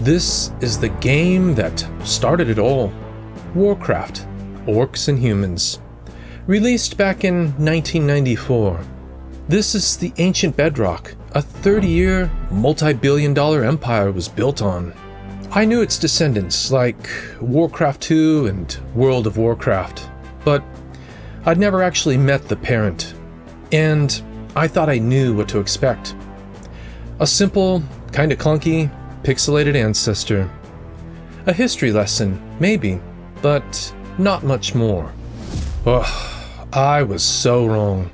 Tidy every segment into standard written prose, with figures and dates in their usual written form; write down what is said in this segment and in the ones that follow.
This is the game that started it all. Warcraft, Orcs and Humans. Released back in 1994. This is the ancient bedrock a 30-year, multi-billion-dollar empire was built on. I knew its descendants like Warcraft II and World of Warcraft, but I'd never actually met the parent, and I thought I knew what to expect. A simple, kinda clunky, pixelated ancestor. A history lesson, maybe, but not much more. Ugh, I was so wrong.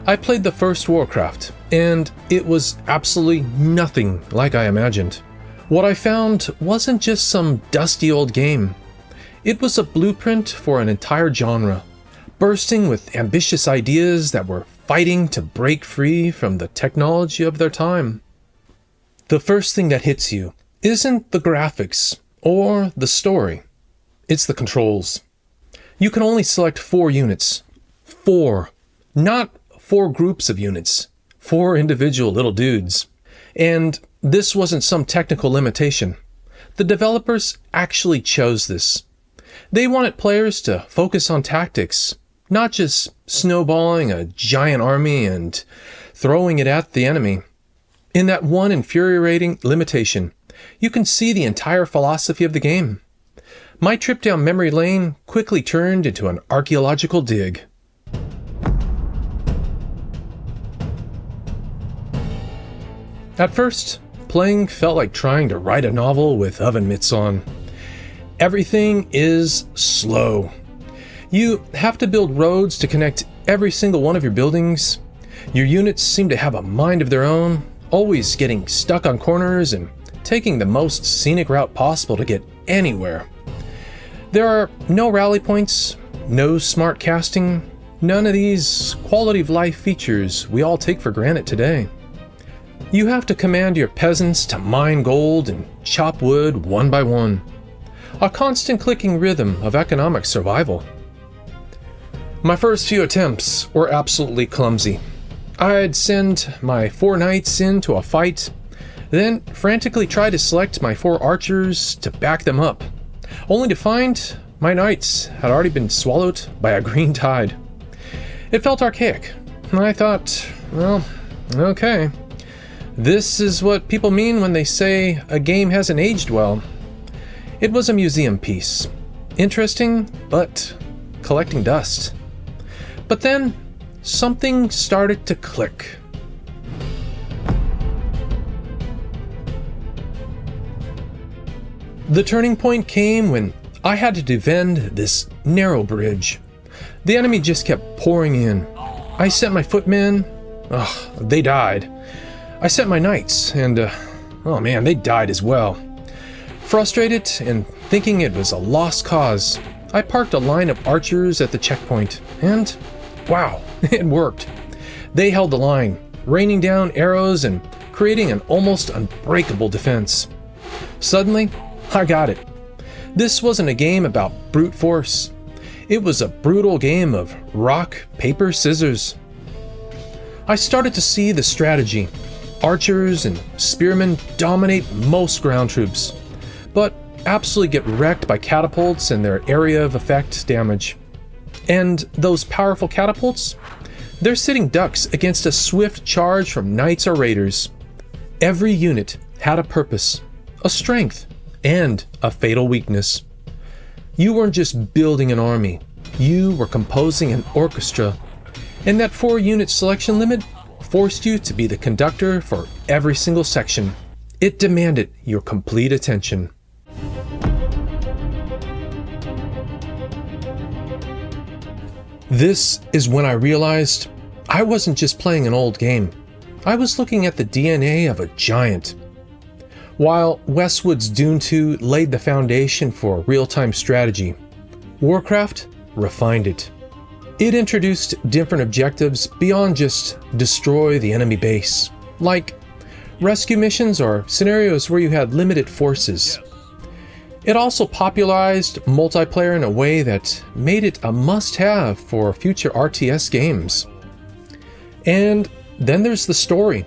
I played the first Warcraft, and it was absolutely nothing like I imagined. What I found wasn't just some dusty old game. It was a blueprint for an entire genre, bursting with ambitious ideas that were fighting to break free from the technology of their time. The first thing that hits you isn't the graphics or the story. It's the controls. You can only select 4 units. 4. Not 4 groups of units. 4 individual little dudes. And this wasn't some technical limitation. The developers actually chose this. They wanted players to focus on tactics, not just snowballing a giant army and throwing it at the enemy. In that one infuriating limitation, you can see the entire philosophy of the game. My trip down memory lane quickly turned into an archaeological dig. At first, playing felt like trying to write a novel with oven mitts on. Everything is slow. You have to build roads to connect every single one of your buildings. Your units seem to have a mind of their own, always getting stuck on corners and taking the most scenic route possible to get anywhere. There are no rally points, no smart casting, none of these quality of life features we all take for granted today. You have to command your peasants to mine gold and chop wood one by one. A constant clicking rhythm of economic survival. My first few attempts were absolutely clumsy. I'd send my 4 knights into a fight, then frantically try to select my 4 archers to back them up, only to find my knights had already been swallowed by a green tide. It felt archaic, and I thought, well, okay. This is what people mean when they say a game hasn't aged well. It was a museum piece. Interesting, but collecting dust. But then, something started to click. The turning point came when I had to defend this narrow bridge. The enemy just kept pouring in. I sent my footmen. They died. I sent my knights, and oh man, they died as well. Frustrated and thinking it was a lost cause, I parked a line of archers at the checkpoint, and wow, it worked. They held the line, raining down arrows and creating an almost unbreakable defense. Suddenly, I got it. This wasn't a game about brute force. It was a brutal game of rock, paper, scissors. I started to see the strategy. Archers and spearmen dominate most ground troops, but absolutely get wrecked by catapults and their area of effect damage. And those powerful catapults? They're sitting ducks against a swift charge from knights or raiders. Every unit had a purpose, a strength, and a fatal weakness. You weren't just building an army, you were composing an orchestra, and that 4-unit selection limit forced you to be the conductor for every single section. It demanded your complete attention. This is when I realized I wasn't just playing an old game. I was looking at the DNA of a giant. While Westwood's Dune 2 laid the foundation for real-time strategy, Warcraft refined it. It introduced different objectives beyond just destroy the enemy base, like rescue missions or scenarios where you had limited forces. It also popularized multiplayer in a way that made it a must-have for future RTS games. And then there's the story.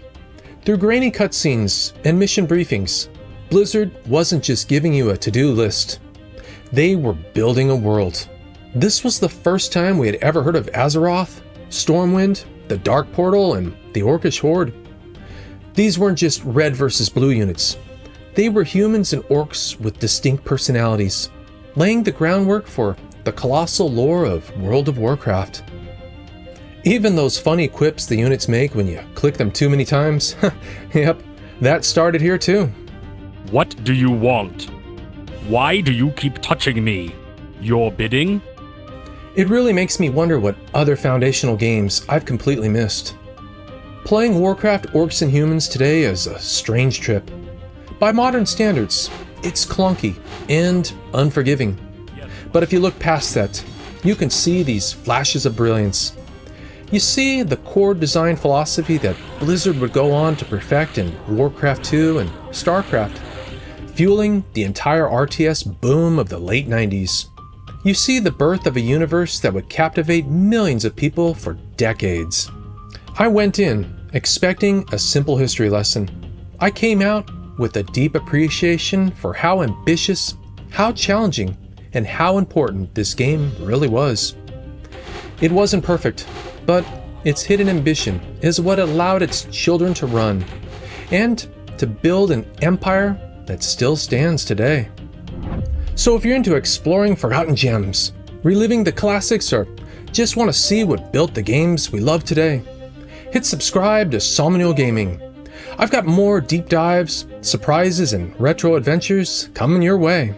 Through grainy cutscenes and mission briefings, Blizzard wasn't just giving you a to-do list. They were building a world. This was the first time we had ever heard of Azeroth, Stormwind, the Dark Portal, and the Orcish Horde. These weren't just red versus blue units. They were humans and orcs with distinct personalities, laying the groundwork for the colossal lore of World of Warcraft. Even those funny quips the units make when you click them too many times, yep, that started here too. What do you want? Why do you keep touching me? Your bidding? It really makes me wonder what other foundational games I've completely missed. Playing Warcraft Orcs and Humans today is a strange trip. By modern standards, it's clunky and unforgiving. But if you look past that, you can see these flashes of brilliance. You see the core design philosophy that Blizzard would go on to perfect in Warcraft II and StarCraft, fueling the entire RTS boom of the late 90s. You see the birth of a universe that would captivate millions of people for decades. I went in expecting a simple history lesson. I came out with a deep appreciation for how ambitious, how challenging, and how important this game really was. It wasn't perfect, but its hidden ambition is what allowed its children to run, and to build an empire that still stands today. So if you're into exploring forgotten gems, reliving the classics, or just want to see what built the games we love today, hit subscribe to Somnial Gaming. I've got more deep dives, surprises, and retro adventures coming your way.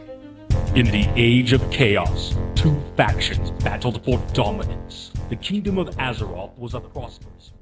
In the age of chaos, two factions battled for dominance. The kingdom of Azeroth was a prosperous